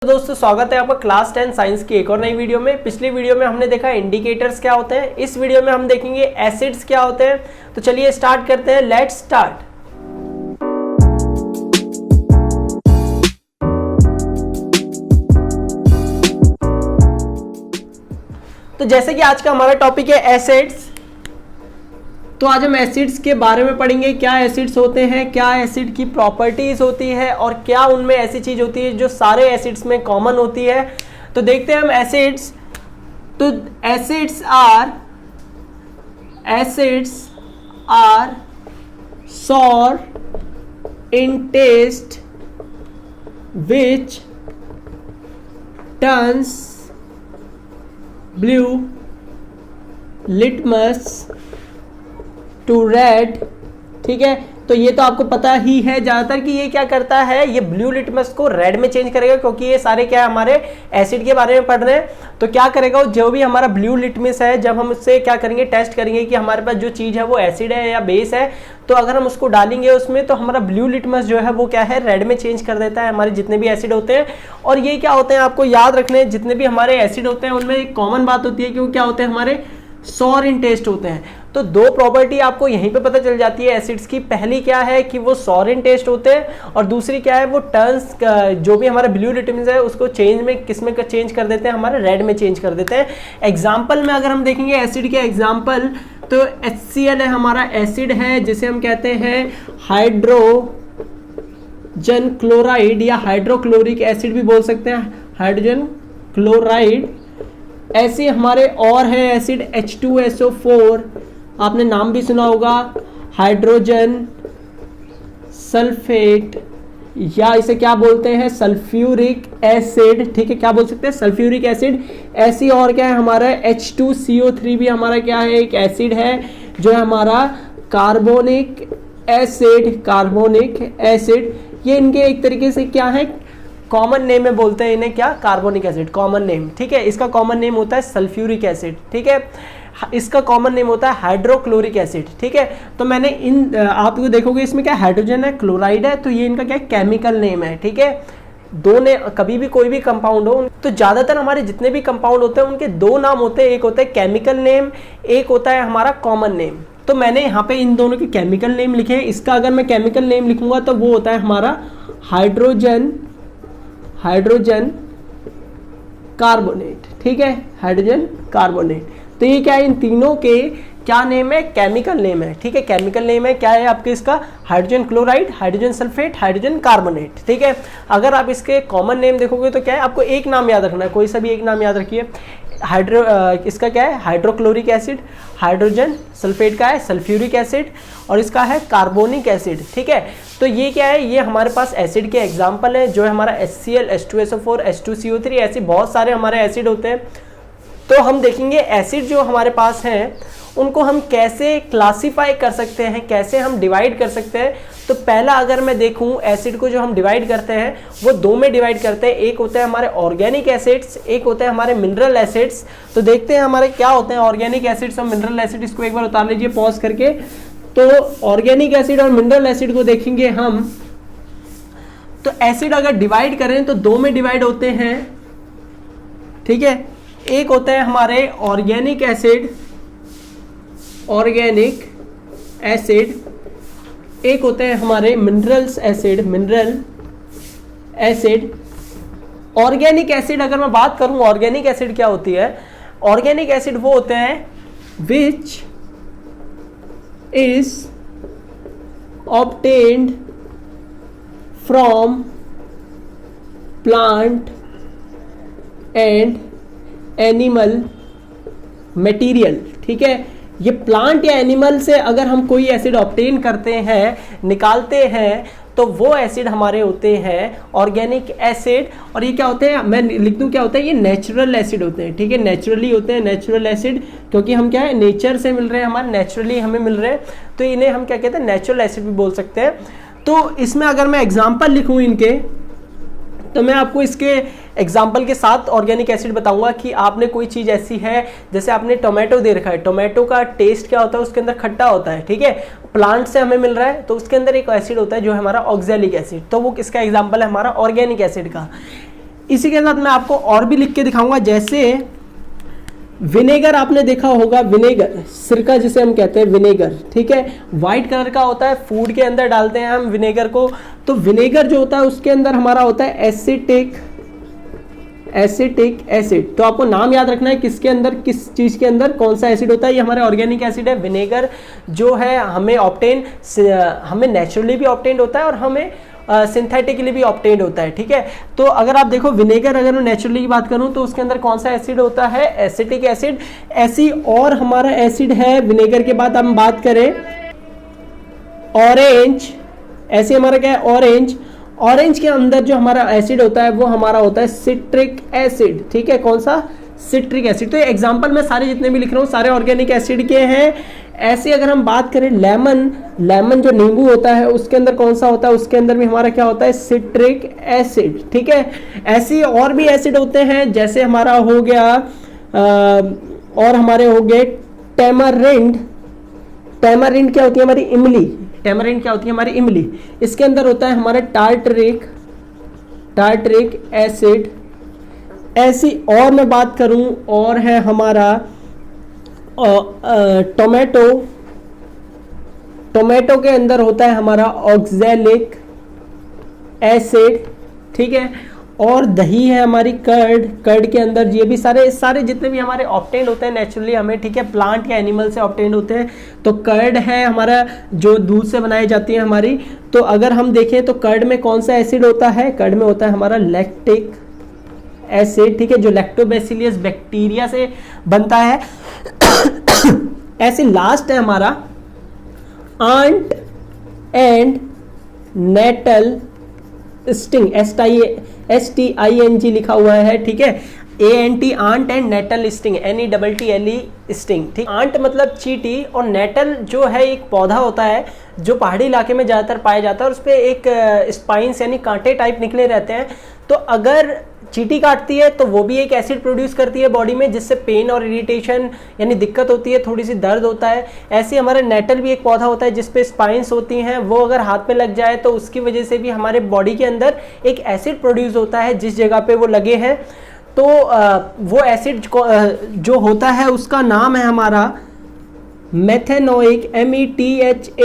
तो दोस्तों स्वागत है आपका क्लास 10 साइंस की एक और नई वीडियो में। पिछली वीडियो में हमने देखा इंडिकेटर्स क्या होते हैं, इस वीडियो में हम देखेंगे एसिड्स क्या होते हैं। तो चलिए स्टार्ट करते हैं, लेट्स स्टार्ट। तो जैसे कि आज का हमारा टॉपिक है एसिड्स, तो आज हम एसिड्स के बारे में पढ़ेंगे। क्या एसिड्स होते हैं, क्या एसिड की प्रॉपर्टीज होती है और क्या उनमें ऐसी चीज होती है जो सारे एसिड्स में कॉमन होती है। तो देखते हैं हम एसिड्स। तो acids are sour in taste which turns blue litmus to red. ठीक है, तो ये तो आपको पता ही है ज्यादातर कि ये क्या करता है, ये ब्लू लिटमस को रेड में चेंज करेगा, क्योंकि ये सारे क्या है हमारे एसिड के बारे में पढ़ रहे हैं। तो क्या करेगा, जो भी हमारा ब्लू लिटमस है, जब हम उससे क्या करेंगे, टेस्ट करेंगे कि हमारे पास जो चीज है वो एसिड है या बेस है, तो अगर हम उसको डालेंगे उसमें, तो हमारा ब्लू लिटमस जो है वो क्या है, रेड में चेंज कर देता है हमारे जितने भी एसिड होते हैं। और ये क्या होते हैं, आपको याद रखने, जितने भी हमारे एसिड होते हैं उनमें एक कॉमन बात होती है कि वो क्या होते हैं, हमारे सॉर इन टेस्ट होते हैं। तो दो प्रॉपर्टी आपको यहीं पे पता चल जाती है एसिड्स की। पहली क्या है कि वो सॉर इन टेस्ट होते हैं, और दूसरी क्या है, वो टर्न्स जो भी हमारा ब्लू लिटमस है उसको चेंज में किस में चेंज कर देते हैं, हमारे रेड में चेंज कर देते हैं। एग्जाम्पल में अगर हम देखेंगे एसिड के एग्जाम्पल, तो HCl है हमारा एसिड है, जिसे हम कहते हैं हाइड्रोजन क्लोराइड या हाइड्रोक्लोरिक एसिड भी बोल सकते हैं, हाइड्रोजन क्लोराइड। ऐसे हमारे और है एसिड H2SO4, आपने नाम भी सुना होगा, हाइड्रोजन सल्फेट, या इसे क्या बोलते हैं, सल्फ्यूरिक एसिड। ठीक है, क्या बोल सकते हैं, सल्फ्यूरिक एसिड। ऐसी और क्या है हमारा H2CO3 भी हमारा क्या है, एक एसिड है जो है हमारा कार्बोनिक एसिड। ये इनके एक तरीके से क्या है, कॉमन नेम में बोलते हैं इन्हें, क्या, कार्बोनिक एसिड, कॉमन नेम। ठीक है, इसका कॉमन नेम होता है सल्फ्यूरिक एसिड। ठीक है, इसका कॉमन नेम होता है हाइड्रोक्लोरिक एसिड। ठीक है, तो मैंने इन आप देखोगे इसमें क्या हाइड्रोजन है, क्लोराइड है, तो ये इनका क्या केमिकल नेम है। ठीक है, दो ने कभी भी कोई भी कंपाउंड हो, तो ज्यादातर हमारे जितने भी कंपाउंड होते हैं उनके दो नाम होते हैं, एक होता है केमिकल नेम, एक होता है हमारा कॉमन नेम। तो मैंने यहाँ पे इन दोनों के केमिकल नेम लिखे हैं। इसका अगर मैं केमिकल नेम लिखूंगा तो वो होता है हमारा हाइड्रोजन कार्बोनेट। ठीक है, हाइड्रोजन कार्बोनेट। तो ये क्या है, इन तीनों के क्या नेम है, केमिकल नेम है। ठीक है, केमिकल नेम है क्या है आपके, इसका hydrogen chloride, hydrogen sulphate, hydrogen carbonate. ठीक है, अगर आप इसके कॉमन नेम देखोगे तो क्या है, आपको एक नाम याद रखना है, कोई सा भी एक नाम याद रखिए। इसका क्या है, हाइड्रोक्लोरिक एसिड, हाइड्रोजन सल्फेट का है सल्फ्यूरिक एसिड, और इसका है कार्बोनिक एसिड। ठीक है, तो ये क्या है, ये हमारे पास एसिड के एग्जाम्पल है, जो है हमारा HCl, H2SO4, H2CO3, ऐसे बहुत सारे हमारे एसिड होते हैं। तो हम देखेंगे एसिड जो हमारे पास हैं उनको हम कैसे क्लासीफाई कर सकते हैं, कैसे हम डिवाइड कर सकते हैं। तो पहला अगर मैं देखूं, एसिड को जो हम डिवाइड करते हैं वो दो में डिवाइड करते हैं, एक होता है हमारे ऑर्गेनिक एसिड्स, एक होता है हमारे मिनरल एसिड्स। तो देखते हैं हमारे क्या होते हैं ऑर्गेनिक एसिड्स और मिनरल एसिड। इसको एक बार उतार लीजिए पॉज करके। तो ऑर्गेनिक एसिड और मिनरल एसिड को देखेंगे हम, तो एसिड अगर डिवाइड करें तो दो में डिवाइड होते हैं। ठीक है, एक होता है हमारे ऑर्गेनिक एसिड, एक होते हैं हमारे मिनरल एसिड। ऑर्गेनिक एसिड अगर मैं बात करूं, ऑर्गेनिक एसिड क्या होती है, ऑर्गेनिक एसिड वो होते हैं which is obtained from plant and animal material. ठीक है, ये प्लांट या एनिमल से अगर हम कोई एसिड ऑब्टेन करते हैं, निकालते हैं, तो वो एसिड हमारे होते हैं ऑर्गेनिक एसिड। और ये क्या होते हैं, मैं लिख दूं क्या होता है, ये नेचुरल एसिड होते हैं। ठीक है, नेचुरली होते हैं नेचुरल एसिड, क्योंकि हम क्या है, नेचर से मिल रहे हैं, हमारे नेचुरली हमें मिल रहे हैं, तो इन्हें हम क्या कहते हैं, नेचुरल एसिड भी बोल सकते हैं। तो इसमें अगर मैं एग्जाम्पल लिखूं इनके, तो मैं आपको इसके एग्जाम्पल के साथ ऑर्गेनिक एसिड बताऊंगा कि आपने कोई चीज़ ऐसी है, जैसे आपने टोमेटो दे रखा है, टोमेटो का टेस्ट क्या होता है, उसके अंदर खट्टा होता है, ठीक है, प्लांट से हमें मिल रहा है, तो उसके अंदर एक एसिड होता है जो है हमारा ऑक्जेलिक एसिड, तो वो किसका एग्जाम्पल है, हमारा ऑर्गेनिक एसिड का। इसी के साथ मैं आपको और भी लिख के दिखाऊंगा, जैसे विनेगर आपने देखा होगा, विनेगर सिरका जिसे हम कहते हैं विनेगर, ठीक है, व्हाइट कलर का होता है, फूड के अंदर डालते हैं हम विनेगर को। तो विनेगर जो होता है उसके अंदर हमारा होता है एसिटिक एसिड। तो आपको नाम याद रखना है किसके अंदर, किस चीज के अंदर कौन सा एसिड होता है। ये हमारे ऑर्गेनिक एसिड है। विनेगर जो है हमें नेचुरली भी ऑब्टेन होता है और हमें सिंथेटिकली भी ऑब्टेन्ड होता है, ठीक है। तो अगर आप देखो विनेगर, अगर मैं नेचुरली की बात करूं तो उसके अंदर कौन सा एसिड होता है, एसिटिक एसिड। ऐसी और हमारा एसिड है विनेगर के बाद हम बात करें ऑरेंज, ऐसे हमारा क्या है ऑरेंज। ऑरेंज के अंदर जो हमारा एसिड होता है वो हमारा होता है सिट्रिक एसिड, ठीक है। कौन सा, सिट्रिक एसिड। तो ये एग्जांपल मैं सारे जितने भी लिख रहा हूँ सारे ऑर्गेनिक एसिड के हैं। ऐसे अगर हम बात करें लेमन जो नींबू होता है उसके अंदर कौन सा होता है, उसके अंदर भी हमारा क्या होता है, सिट्रिक एसिड, ठीक है। ऐसे और भी एसिड होते हैं, जैसे हमारा हो गया और हमारे हो गए टेमरिंड। टेमरिंड क्या होती है हमारी, इमली। टेमरिंड क्या होती है हमारी, इमली। इसके अंदर होता है हमारा टार्टरिक एसिड। ऐसी और मैं बात करूं और है हमारा टोमेटो के अंदर होता है हमारा ऑक्सैलिक एसिड, ठीक है। और दही है हमारी कर्ड के अंदर, ये भी सारे जितने भी हमारे ऑब्टेन होते हैं नेचुरली हमें, ठीक है, प्लांट या एनिमल से ऑब्टेन होते हैं। तो कर्ड है हमारा जो दूध से बनाई जाती है हमारी। तो अगर हम देखें तो कर्ड में कौन सा एसिड होता है, कर्ड में होता है हमारा लैक्टिक एसिड, ठीक है, जो लैक्टोबैसिलियस बैक्टीरिया से बनता है। ऐसे लास्ट है हमारा ant and nettle sting, STING लिखा हुआ है, ठीक है। ANT ant and nettle sting, NETTLE sting, ठीक। आंट मतलब चींटी और नेटल जो है एक पौधा होता है जो पहाड़ी इलाके में ज़्यादातर पाया जाता है और उस पर एक स्पाइंस यानी कांटे टाइप निकले रहते हैं। तो अगर चींटी काटती है तो वो भी एक एसिड प्रोड्यूस करती है बॉडी में, जिससे पेन और इरिटेशन यानी दिक्कत होती है, थोड़ी सी दर्द होता है। ऐसे हमारा नेटल भी एक पौधा होता है जिसपे स्पाइंस होती हैं, वो अगर हाथ पे लग जाए तो उसकी वजह से भी हमारे बॉडी के अंदर एक एसिड प्रोड्यूस होता है जिस जगह पे वो लगे हैं। तो वो एसिड जो होता है उसका नाम है हमारा मेथेनोइक, METHANOIC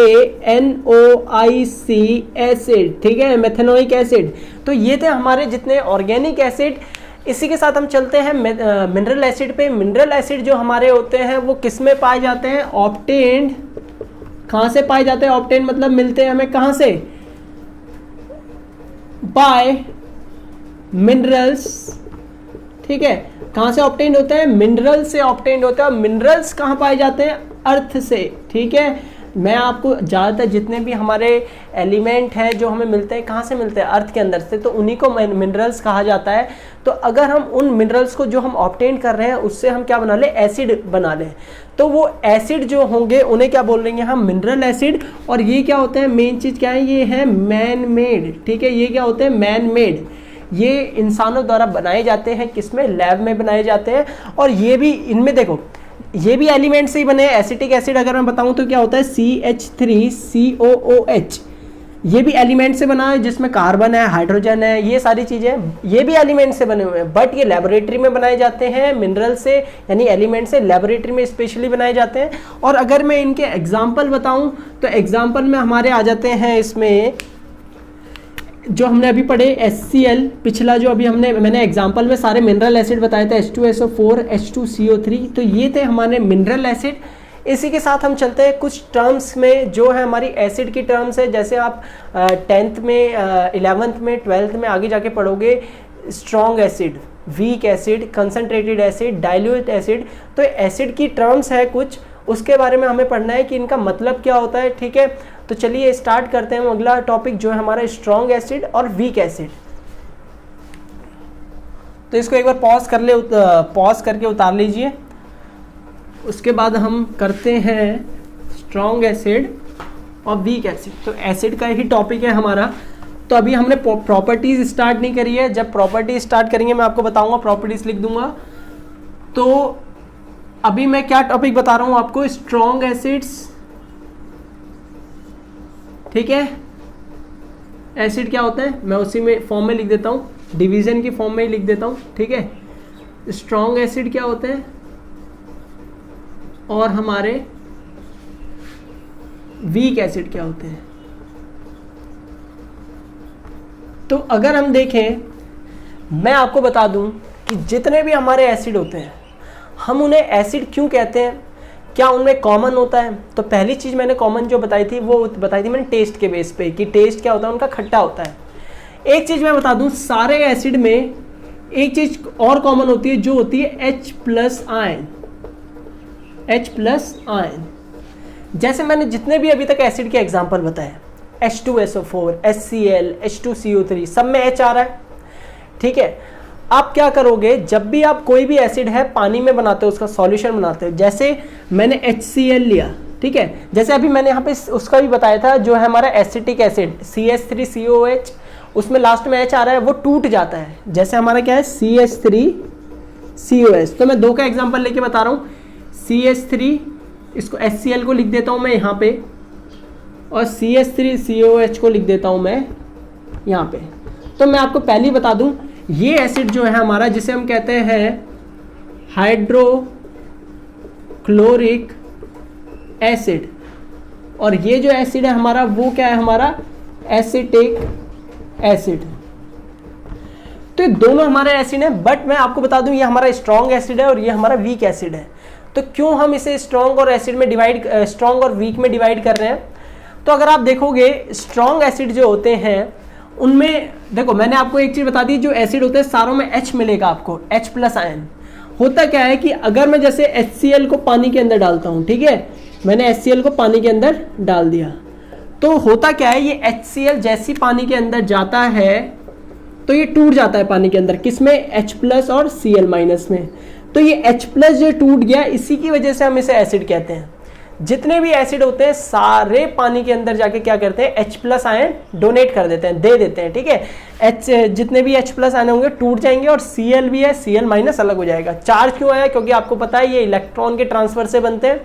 एसिड, ठीक है, मेथेनोइक एसिड। तो ये थे हमारे जितने ऑर्गेनिक एसिड। इसी के साथ हम चलते हैं मिनरल एसिड पे। मिनरल एसिड जो हमारे होते हैं वो किस में पाए जाते हैं, ऑब्टेन्ड। कहाँ से पाए जाते हैं, ऑब्टेन्ड मतलब मिलते हैं हमें कहाँ से, बाय मिनरल्स, ठीक है। कहाँ से ऑब्टेन्ड होते हैं, मिनरल से ऑब्टेन्ड होते हैं। मिनरल्स कहाँ पाए जाते हैं, अर्थ से, ठीक है। मैं आपको ज़्यादातर जितने भी हमारे एलिमेंट हैं जो हमें मिलते हैं कहाँ से मिलते हैं, अर्थ के अंदर से, तो उन्हीं को मिनरल्स कहा जाता है। तो अगर हम उन मिनरल्स को जो हम ऑब्टेन कर रहे हैं उससे हम क्या बना लें, एसिड बना लें, तो वो एसिड जो होंगे उन्हें क्या बोल लेंगे हम, मिनरल एसिड। और ये क्या होते हैं, मेन चीज़ क्या है, ये है मैन मेड, ठीक है। ये क्या होते हैं, मैन मेड। ये इंसानों द्वारा बनाए जाते हैं, किसमें, लैब में बनाए जाते हैं। और ये भी इनमें देखो ये भी एलिमेंट से ही बने हैं। एसिटिक एसिड अगर मैं बताऊं तो क्या होता है, CH3COOH, ये भी एलिमेंट से बना है जिसमें कार्बन है, हाइड्रोजन है, ये सारी चीज़ें ये भी एलिमेंट से बने हुए हैं। बट ये लेबोरेटरी में बनाए जाते हैं मिनरल से, यानी एलिमेंट से लेबोरेटरी में स्पेशली बनाए जाते हैं। और अगर मैं इनके एग्जाम्पल बताऊं तो एग्जाम्पल में हमारे आ जाते हैं इसमें जो हमने अभी पढ़े HCl, पिछला जो अभी मैंने एग्जांपल में सारे मिनरल एसिड बताए थे, H2SO4, H2CO3, तो ये थे हमारे मिनरल एसिड। इसी के साथ हम चलते हैं कुछ टर्म्स में जो है हमारी एसिड की टर्म्स है। जैसे आप 10th में, 11th में, 12th में आगे जाके पढ़ोगे, strong acid, weak acid, concentrated acid, dilute acid. तो एसिड की टर्म्स है कुछ, उसके बारे में हमें पढ़ना है कि इनका मतलब क्या होता है, ठीक है। तो चलिए स्टार्ट करते हैं अगला टॉपिक जो है हमारा स्ट्रॉन्ग एसिड और वीक एसिड। तो इसको एक बार पॉज करके उतार लीजिए। उसके बाद हम करते हैं स्ट्रॉन्ग एसिड और वीक एसिड। तो एसिड का ही टॉपिक है हमारा। तो अभी हमने प्रॉपर्टीज स्टार्ट नहीं करी है, जब प्रॉपर्टीज स्टार्ट करेंगे मैं आपको बताऊंगा, प्रॉपर्टीज लिख दूंगा। तो अभी मैं क्या टॉपिक बता रहा हूं आपको, स्ट्रॉन्ग एसिड्स, ठीक है। एसिड क्या होता है मैं उसी में फॉर्म में लिख देता हूँ, डिवीजन की फॉर्म में ही लिख देता हूँ, ठीक है। स्ट्रॉन्ग एसिड क्या होते हैं और हमारे वीक एसिड क्या होते हैं। तो अगर हम देखें, मैं आपको बता दूं कि जितने भी हमारे एसिड होते हैं हम उन्हें एसिड क्यों कहते हैं, क्या उनमें कॉमन होता है। तो पहली चीज़ मैंने कॉमन जो बताई थी वो बताई थी मैंने टेस्ट के बेस पे, कि टेस्ट क्या होता है उनका, खट्टा होता है। एक चीज़ मैं बता दूं, सारे एसिड में एक चीज़ और कॉमन होती है जो होती है H+ आयन। H+ आयन, जैसे मैंने जितने भी अभी तक एसिड के एग्जाम्पल बताए, H2SO4, HCl, H2CO3, सब में H आ रहा है, ठीक है। आप क्या करोगे, जब भी आप कोई भी एसिड है पानी में बनाते हो, उसका सॉल्यूशन बनाते हो, जैसे मैंने HCl लिया, ठीक है। जैसे अभी मैंने यहाँ पे उसका भी बताया था, जो है हमारा एसिटिक एसिड CH3COH, उसमें लास्ट में H आ रहा है, वो टूट जाता है। जैसे हमारा क्या है CH3COH, तो मैं दो का एग्जांपल लेके बता रहा हूँ। CH3, इसको HCl को लिख देता हूँ मैं यहाँ पे, और CH3COH को लिख देता हूँ मैं यहाँ पे। तो मैं आपको पहले ही बता दूँ, ये एसिड जो है हमारा, जिसे हम कहते हैं हाइड्रोक्लोरिक एसिड, और ये जो एसिड है हमारा वो क्या है, हमारा एसिटिक एसिड। तो ये दोनों हमारे एसिड हैं, बट मैं आपको बता दूं ये हमारा स्ट्रॉन्ग एसिड है और ये हमारा वीक एसिड है। तो क्यों हम इसे स्ट्रॉन्ग और एसिड में डिवाइड, स्ट्रॉन्ग और वीक में डिवाइड कर रहे हैं। तो अगर आप देखोगे स्ट्रॉन्ग एसिड जो होते हैं उनमें, देखो मैंने आपको एक चीज बता दी, जो एसिड होते हैं सारों में H मिलेगा आपको, H+ आयन। होता क्या है कि अगर मैं जैसे HCl को पानी के अंदर डालता हूं, ठीक है, मैंने HCl को पानी के अंदर डाल दिया, तो होता क्या है, ये HCl जैसी पानी के अंदर जाता है तो ये टूट जाता है पानी के अंदर, किसमें, H+ और Cl- में। तो ये H+ जो टूट गया, इसी की वजह से हम इसे एसिड कहते हैं। जितने भी एसिड होते हैं सारे पानी के अंदर जाके क्या करते हैं, H+ आयन डोनेट कर देते हैं, दे देते हैं, ठीक है। जितने भी H+ आयन होंगे टूट जाएंगे, और Cl भी है, Cl- अलग हो जाएगा। चार्ज क्यों आया, क्योंकि आपको पता है ये इलेक्ट्रॉन के ट्रांसफर से बनते हैं।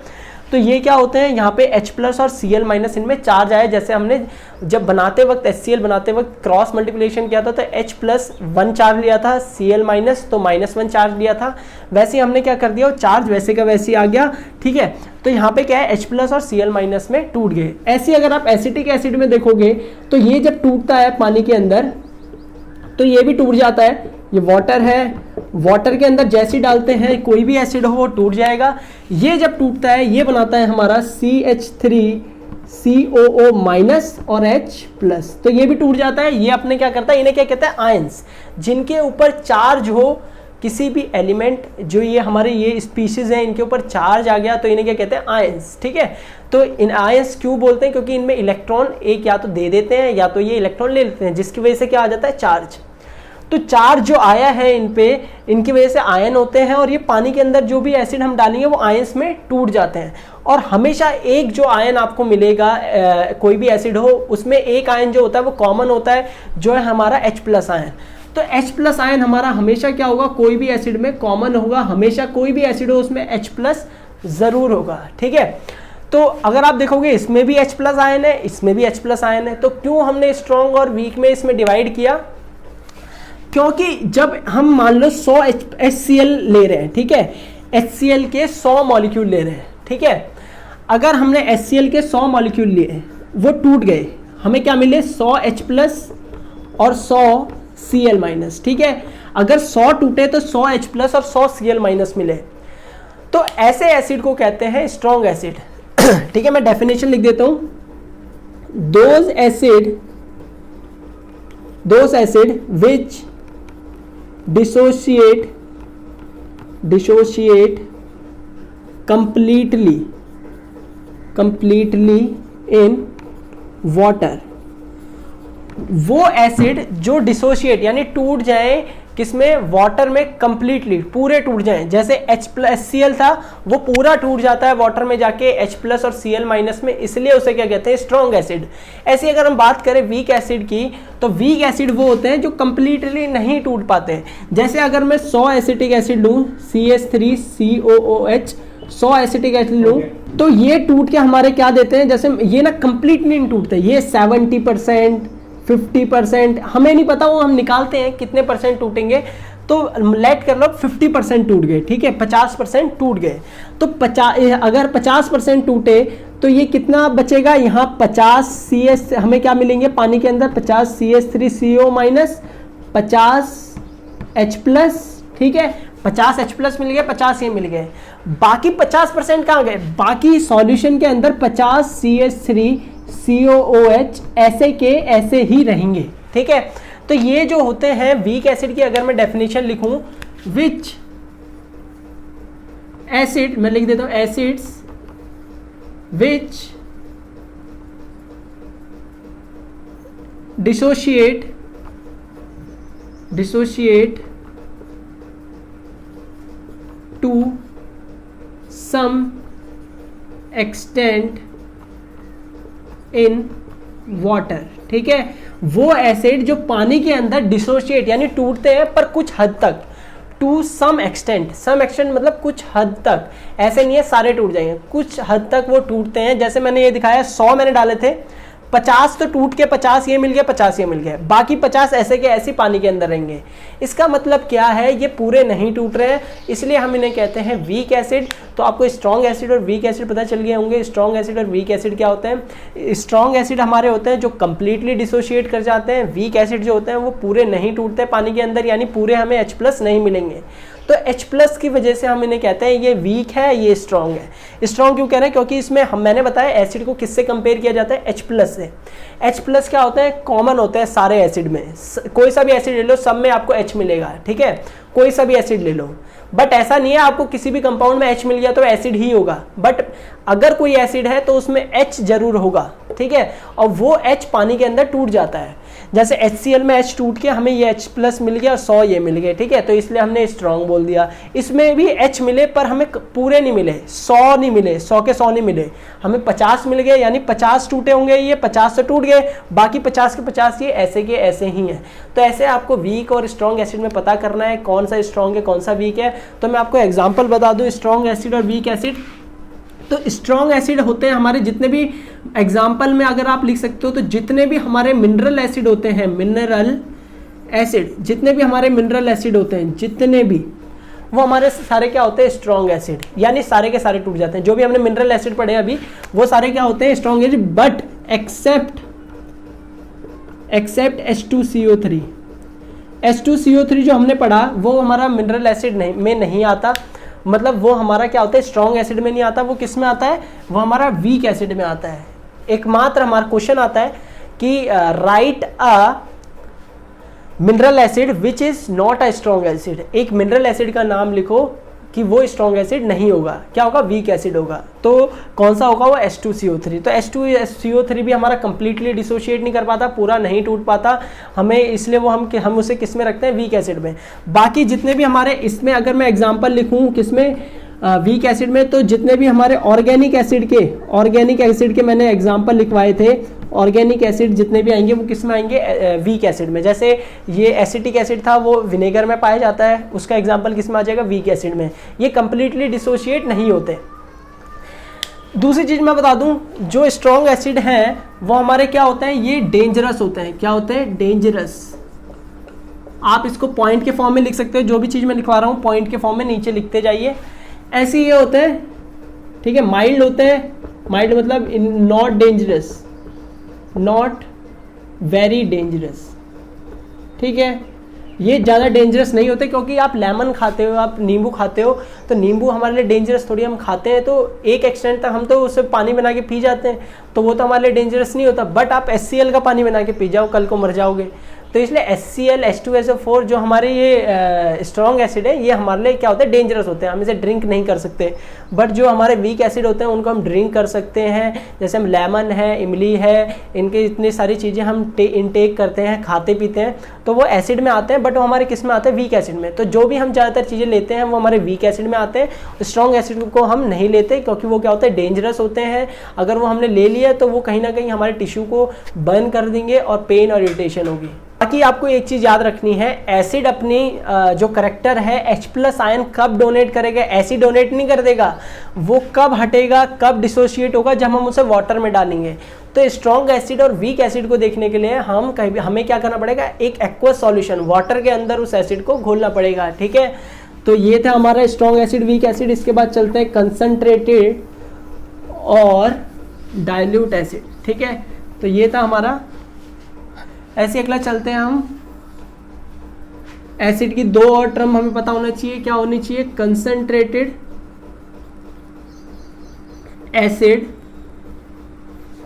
तो ये क्या होते हैं, यहाँ पे H+ और Cl- इनमें चार्ज आया। जैसे हमने जब बनाते वक्त HCl बनाते वक्त क्रॉस मल्टीप्लिकेशन किया था तो H+1 चार्ज लिया था, Cl- तो -1 चार्ज लिया था। वैसे ही हमने क्या कर दिया, वो चार्ज वैसे का वैसे आ गया, ठीक है। तो यहाँ पे क्या है, H+ और Cl- में टूट गए। ऐसे अगर आप एसिटिक एसिड में देखोगे तो ये जब टूटता है पानी के अंदर तो ये भी टूट जाता है। ये वाटर है, वाटर के अंदर जैसे डालते हैं कोई भी एसिड हो वो टूट जाएगा। ये जब टूटता है ये बनाता है हमारा CH3COO- और H+, तो ये भी टूट जाता है। ये अपने क्या करता है, इन्हें क्या कहते हैं, आयंस, जिनके ऊपर चार्ज हो किसी भी एलिमेंट, जो ये हमारे ये स्पीशीज हैं इनके ऊपर चार्ज आ गया तो इन्हें क्या कहते हैं, आयंस, ठीक है। तो इन आयंस क्यों बोलते हैं, क्योंकि इनमें इलेक्ट्रॉन एक या तो दे देते हैं या तो ये इलेक्ट्रॉन ले लेते हैं, जिसकी वजह से क्या आ जाता है, चार्ज। तो चार्ज जो आया है इन पे, इनकी वजह से आयन होते हैं, और ये पानी के अंदर जो भी एसिड हम डालेंगे वो आयंस में टूट जाते हैं। और हमेशा एक जो आयन आपको मिलेगा, कोई भी एसिड हो उसमें एक आयन जो होता है वो कॉमन होता है, जो है हमारा H+ आयन। तो H+ आयन हमारा हमेशा क्या होगा, कोई भी एसिड में कॉमन होगा, हमेशा कोई भी एसिड हो उसमें H+ जरूर होगा, ठीक है। तो अगर आप देखोगे इसमें भी H+ आयन है, इसमें भी H+ आयन है। तो क्यों हमने स्ट्रॉन्ग और वीक में इसमें डिवाइड किया, क्योंकि जब हम मान लो 100 HCl ले रहे हैं, ठीक है, HCl के 100 मॉलिक्यूल ले रहे हैं, ठीक है। अगर हमने HCl के 100 मॉलिक्यूल लिए, वो टूट गए, हमें क्या मिले, 100 H+ और 100 Cl-, ठीक है। अगर 100 टूटे तो 100 H+ और 100 Cl- मिले, तो ऐसे एसिड को कहते हैं स्ट्रॉन्ग एसिड, ठीक है। मैं डेफिनेशन लिख देता हूं, those acid which dissociate completely in water, वो एसिड जो डिसोशिएट यानी टूट जाए किसमें, वाटर में, कंप्लीटली पूरे टूट जाएं। जैसे HCl था वो पूरा टूट जाता है वाटर में जाके H+ और Cl- में, इसलिए उसे क्या कहते हैं, स्ट्रॉन्ग एसिड। ऐसी अगर हम बात करें वीक एसिड की, तो वीक एसिड वो होते हैं जो कंप्लीटली नहीं टूट पाते। जैसे अगर मैं 100 एसिटिक एसिड लूँ, CH3COOH 100 एसिटिक एसिड लूँ, तो ये टूट के हमारे क्या देते हैं, जैसे ये ना कंप्लीटली नहीं टूटते, ये 70%, 50%, हमें नहीं पता, वो हम निकालते हैं कितने परसेंट टूटेंगे। तो लेट कर लो 50% टूट गए, ठीक है, 50% टूट गए। तो अगर 50% टूटे तो ये कितना बचेगा, यहाँ 50 CS हमें क्या मिलेंगे पानी के अंदर, 50 CH3CO माइनस 50 H+, ठीक है, 50 H+ मिल गए, 50 ये मिल गए। बाकी 50% कहाँ गए, बाकी सॉल्यूशन के अंदर 50 CH3COOH ऐसे के ऐसे ही रहेंगे, ठीक है। तो ये जो होते हैं वीक एसिड की अगर मैं डेफिनेशन लिखूं, विच एसिड, मैं लिख देता हूं acids which dissociate to some extent in water, ठीक है। वो एसिड जो पानी के अंदर डिसोशिएट यानी टूटते हैं पर कुछ हद तक, to some extent, some extent मतलब कुछ हद तक, ऐसे नहीं है सारे टूट जाएंगे, कुछ हद तक वो टूटते हैं। जैसे मैंने ये दिखाया 100 मैंने डाले थे, 50 तो टूट के 50 ये मिल गया, 50 ये मिल गया, बाकी 50 ऐसे के ऐसे पानी के अंदर रहेंगे। इसका मतलब क्या है, ये पूरे नहीं टूट रहे हैं, इसलिए हम इन्हें कहते हैं वीक एसिड। तो आपको स्ट्रॉन्ग एसिड और वीक एसिड पता चल गए होंगे। स्ट्रॉन्ग एसिड और वीक एसिड क्या होते हैं, स्ट्रॉन्ग एसिड हमारे होते हैं जो कंप्लीटली डिसोशिएट कर जाते हैं, वीक एसिड जो होते हैं वो पूरे नहीं टूटते पानी के अंदर, यानी पूरे हमें H+ नहीं मिलेंगे। तो H+ की वजह से हम इन्हें कहते हैं ये वीक है, ये स्ट्रॉन्ग है। स्ट्रॉन्ग क्यों कह रहे हैं, क्योंकि इसमें मैंने बताया एसिड को किससे कंपेयर किया जाता है, H+ से। H+ क्या होता है, कॉमन होता है सारे एसिड में, कोई सा भी एसिड ले लो सब में आपको H मिलेगा, ठीक है, कोई सा भी एसिड ले लो। बट ऐसा नहीं है आपको किसी भी कंपाउंड में H मिल गया तो एसिड ही होगा, बट अगर कोई एसिड है तो उसमें H जरूर होगा, ठीक है, और वो H पानी के अंदर टूट जाता है। जैसे HCl में H टूट के हमें ये H+ मिल गया और 100 ये मिल गए, ठीक है, तो इसलिए हमने स्ट्रॉन्ग बोल दिया। इसमें भी H मिले पर हमें पूरे नहीं मिले, 100 नहीं मिले, 100 के 100 नहीं मिले, हमें 50 मिल गए, यानी 50 टूटे होंगे, ये 50 से टूट गए, बाकी 50 के 50 ये ऐसे के ऐसे ही हैं। तो ऐसे आपको वीक और स्ट्रॉन्ग एसिड में पता करना है कौन सा स्ट्रॉन्ग है कौन सा वीक है। तो मैं आपको एग्जाम्पल बता दूँ स्ट्रॉन्ग एसिड और वीक एसिड। तो स्ट्रॉन्ग एसिड होते हैं हमारे जितने भी, एग्जाम्पल में अगर आप लिख सकते हो तो जितने भी हमारे मिनरल एसिड होते हैं, मिनरल एसिड, जितने भी हमारे मिनरल एसिड होते हैं जितने भी, वो हमारे सारे क्या होते हैं, स्ट्रॉन्ग एसिड, यानी सारे के सारे टूट जाते हैं। जो भी हमने मिनरल एसिड पढ़े अभी वो सारे क्या होते हैं, strong acid, but except H2CO3। H2CO3 जो हमने पढ़ा वो हमारा मिनरल एसिड में नहीं आता, मतलब वो हमारा क्या होता है, स्ट्रॉन्ग एसिड में नहीं आता, वो किस में आता है, वो हमारा वीक एसिड में आता है। एकमात्र हमारा क्वेश्चन आता है कि right a mineral acid which is not a strong acid, एक मिनरल एसिड का नाम लिखो कि वो स्ट्रॉन्ग एसिड नहीं होगा, क्या होगा, वीक एसिड होगा। तो कौन सा होगा, वो H2CO3। तो H2CO3 भी हमारा कंप्लीटली डिसोशिएट नहीं कर पाता, पूरा नहीं टूट पाता हमें, इसलिए वो हम उसे किस में रखते हैं, वीक एसिड में। बाकी जितने भी हमारे इसमें अगर मैं एग्जांपल लिखूं किसमें, वीक एसिड में, तो जितने भी हमारे ऑर्गेनिक एसिड के मैंने एग्जांपल लिखवाए थे, ऑर्गेनिक एसिड जितने भी आएंगे वो किस में आएंगे, वीक एसिड में। जैसे ये एसिटिक एसिड था वो विनेगर में पाया जाता है, उसका एग्जांपल किस में आ जाएगा, वीक एसिड में। ये कंप्लीटली डिसोशिएट नहीं होते। दूसरी चीज मैं बता दूं, जो स्ट्रॉन्ग एसिड हैं वो हमारे क्या होते हैं, ये डेंजरस होते हैं। क्या होते हैं, डेंजरस। आप इसको पॉइंट के फॉर्म में लिख सकते हो, जो भी चीज मैं लिखवा रहा हूँ पॉइंट के फॉर्म में नीचे लिखते जाइए। ऐसे ये होते हैं, ठीक है, माइल्ड होते हैं, माइल्ड मतलब not dangerous, not very dangerous, ठीक है। ये ज़्यादा डेंजरस नहीं होते, क्योंकि आप लेमन खाते हो, आप नींबू खाते हो, तो नींबू हमारे लिए डेंजरस थोड़ी, हम खाते हैं तो एक एक्सटेंट तक हम तो उससे पानी बना के पी जाते हैं, तो वो तो हमारे लिए डेंजरस नहीं होता। बट आप HCl का पानी बना के पी जाओ, कल को मर जाओगे। तो इसलिए HCl, H2SO4 जो हमारे ये स्ट्रॉन्ग एसिड है, ये हमारे लिए क्या होते हैं, डेंजरस होते हैं, हम इसे ड्रिंक नहीं कर सकते। बट जो हमारे वीक एसिड होते हैं उनको हम ड्रिंक कर सकते हैं। जैसे हम लेमन है, इमली है, इनके इतनी सारी चीज़ें हम इनटेक करते हैं, खाते पीते हैं, तो वो एसिड में आते हैं, बट वो हमारे किस में आते हैं, वीक एसिड में। तो जो भी हम ज़्यादातर चीज़ें लेते हैं वो हमारे वीक एसिड में आते हैं। स्ट्रॉन्ग एसिड को हम नहीं लेते, क्योंकि वो क्या होते हैं, डेंजरस होते हैं। अगर वो हमने ले लिया तो वो कहीं ना कहीं हमारे टिश्यू को बर्न कर देंगे और पेन और इरिटेशन होगी। बाकी आपको एक चीज याद रखनी है, एसिड अपनी जो करेक्टर है H+ आयन कब डोनेट करेगा, एसिड डोनेट नहीं कर देगा, वो कब हटेगा, कब डिसोशिएट होगा, जब हम उसे वाटर में डालेंगे। तो स्ट्रॉन्ग एसिड और वीक एसिड को देखने के लिए हमें क्या करना पड़ेगा, एक एक्वस सॉल्यूशन वाटर के अंदर उस एसिड को घोलना पड़ेगा, ठीक है। तो ये था हमारा स्ट्रॉन्ग एसिड, वीक एसिड। इसके बाद चलते हैं कंसंट्रेटेड और डाइल्यूट एसिड, ठीक है। तो ये था हमारा। ऐसे अगला चलते हैं हम, एसिड की दो और टर्म हमें पता होना चाहिए, क्या होनी चाहिए, कंसंट्रेटेड एसिड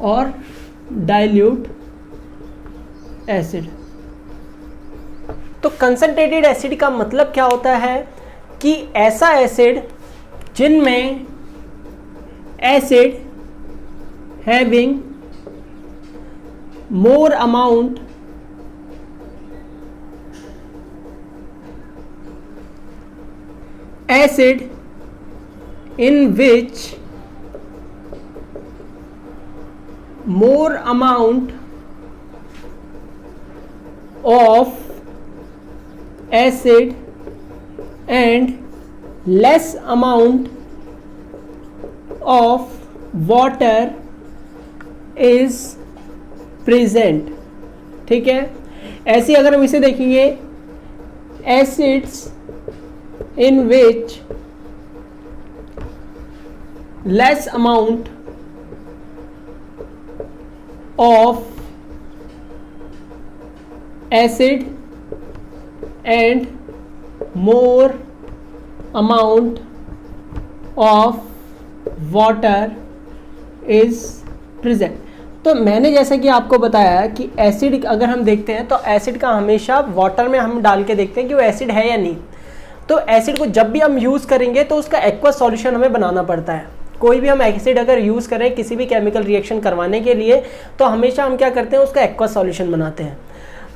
और डाइल्यूट एसिड। तो कंसंट्रेटेड एसिड का मतलब क्या होता है कि ऐसा एसिड जिनमें acid having more amount acid in which more amount of acid and less amount of water is present, ठीक है। ऐसे अगर हम इसे देखेंगे, acids in which less amount of acid and more amount of water is present। तो मैंने जैसा कि आपको बताया कि एसिड अगर हम देखते हैं तो एसिड का हमेशा वाटर में हम डाल के देखते हैं कि वो एसिड है या नहीं। तो एसिड को जब भी हम यूज़ करेंगे तो उसका एक्वस सॉल्यूशन हमें बनाना पड़ता है। कोई भी हम एसिड अगर यूज़ करें किसी भी केमिकल रिएक्शन करवाने के लिए तो हमेशा हम क्या करते हैं, उसका एक्वस सॉल्यूशन बनाते हैं।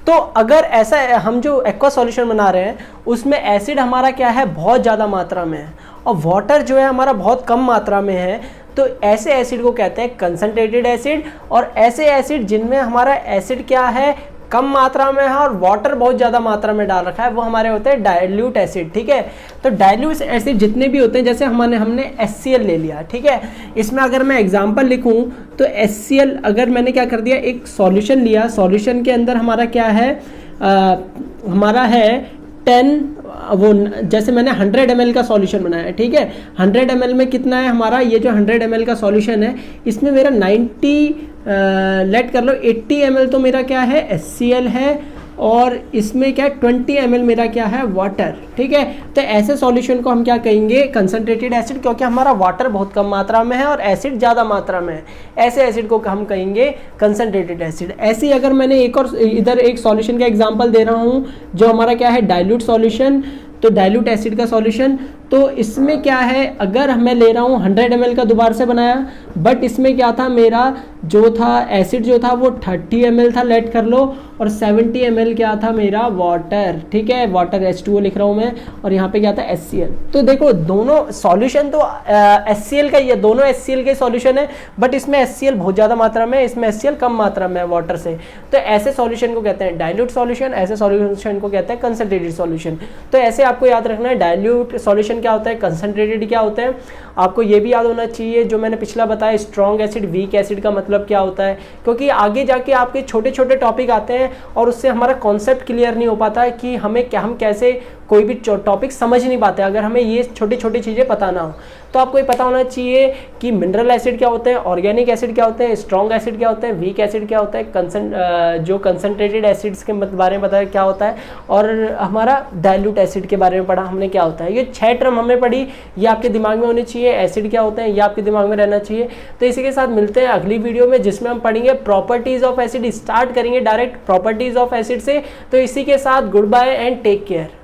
तो अगर ऐसा हम जो एक्वस सॉल्यूशन बना रहे हैं उसमें एसिड हमारा क्या है, बहुत ज़्यादा मात्रा में है और वाटर जो है हमारा बहुत कम मात्रा में है, तो ऐसे एसिड को कहते हैं कंसंट्रेटेड एसिड। और ऐसे एसिड जिनमें हमारा एसिड क्या है, कम मात्रा में है और वाटर बहुत ज़्यादा मात्रा में डाल रखा है, वो हमारे होते हैं डाइल्यूट एसिड, ठीक है। तो डाइल्यूट एसिड जितने भी होते हैं, जैसे हमने HCl ले लिया, ठीक है। इसमें अगर मैं एग्जांपल लिखूं तो HCl अगर मैंने क्या कर दिया, एक सॉल्यूशन लिया, सॉल्यूशन के अंदर हमारा क्या है, हमारा है 10, वो जैसे मैंने 100 ml का सॉल्यूशन बनाया है, ठीक है। 100 ml में कितना है हमारा, ये जो 100 ml का सॉल्यूशन है इसमें मेरा 90 लेट कर लो 80 ml तो मेरा क्या है, HCl है, और इसमें क्या 20 ml मेरा क्या है, वाटर, ठीक है। तो ऐसे सॉल्यूशन को हम क्या कहेंगे, कंसंट्रेटेड एसिड, क्योंकि हमारा वाटर बहुत कम मात्रा में है और एसिड ज़्यादा मात्रा में है, ऐसे एसिड को हम कहेंगे कंसंट्रेटेड एसिड। ऐसे ही अगर मैंने एक और इधर एक सॉल्यूशन का एग्जांपल दे रहा हूँ जो हमारा क्या है, डाइल्यूट सॉल्यूशन, तो डाइल्यूट एसिड का सॉल्यूशन, तो इसमें क्या है, अगर मैं ले रहा हूँ 100 ml का दोबारा से बनाया, बट इसमें क्या था, मेरा जो था एसिड जो था वो 30 ml था, लेट कर लो, और 70 ml क्या था मेरा, वाटर, ठीक है। वाटर H2O लिख रहा हूँ मैं, और यहाँ पे क्या था, HCl। तो देखो दोनों सॉल्यूशन तो HCl का ही है, दोनों HCl के सॉल्यूशन है, बट इसमें HCl बहुत ज़्यादा मात्रा में है, इसमें HCl कम मात्रा में है वाटर से। तो ऐसे सॉल्यूशन को कहते हैं डाइल्यूट सॉल्यूशन, ऐसे सॉल्यूशन को कहते हैं कंसंट्रेटेड सॉल्यूशन। तो ऐसे आपको याद रखना है, डाइल्यूट सॉल्यूशन क्या होता है, कंसंट्रेटेड क्या होता है। आपको ये भी याद होना चाहिए जो मैंने पिछला बताया, स्ट्रॉन्ग एसिड, वीक एसिड का मतलब क्या होता है, क्योंकि आगे जाके आपके छोटे छोटे टॉपिक आते हैं और उससे हमारा कॉन्सेप्ट क्लियर नहीं हो पाता है कि हम कैसे कोई भी टॉपिक समझ नहीं पाते अगर हमें ये छोटी छोटी चीज़ें पता ना हो। तो आपको ये पता होना चाहिए कि मिनरल एसिड क्या होते हैं, ऑर्गेनिक एसिड क्या होते हैं, स्ट्रॉन्ग एसिड क्या होते हैं, वीक एसिड क्या होता है, जो कंसंट्रेटेड एसिड्स के बारे में बताया क्या होता है, और हमारा डाइल्यूट एसिड के बारे में पढ़ा हमने क्या होता है। ये 6 टर्म हमने पढ़ी, ये आपके दिमाग में होनी चाहिए। एसिड क्या होते हैं ये आपके दिमाग में रहना चाहिए। तो इसी के साथ मिलते हैं अगली वीडियो में जिसमें हम पढ़ेंगे प्रॉपर्टीज ऑफ एसिड। स्टार्ट करेंगे डायरेक्ट प्रॉपर्टीज ऑफ एसिड से। तो इसी के साथ good bye and take care.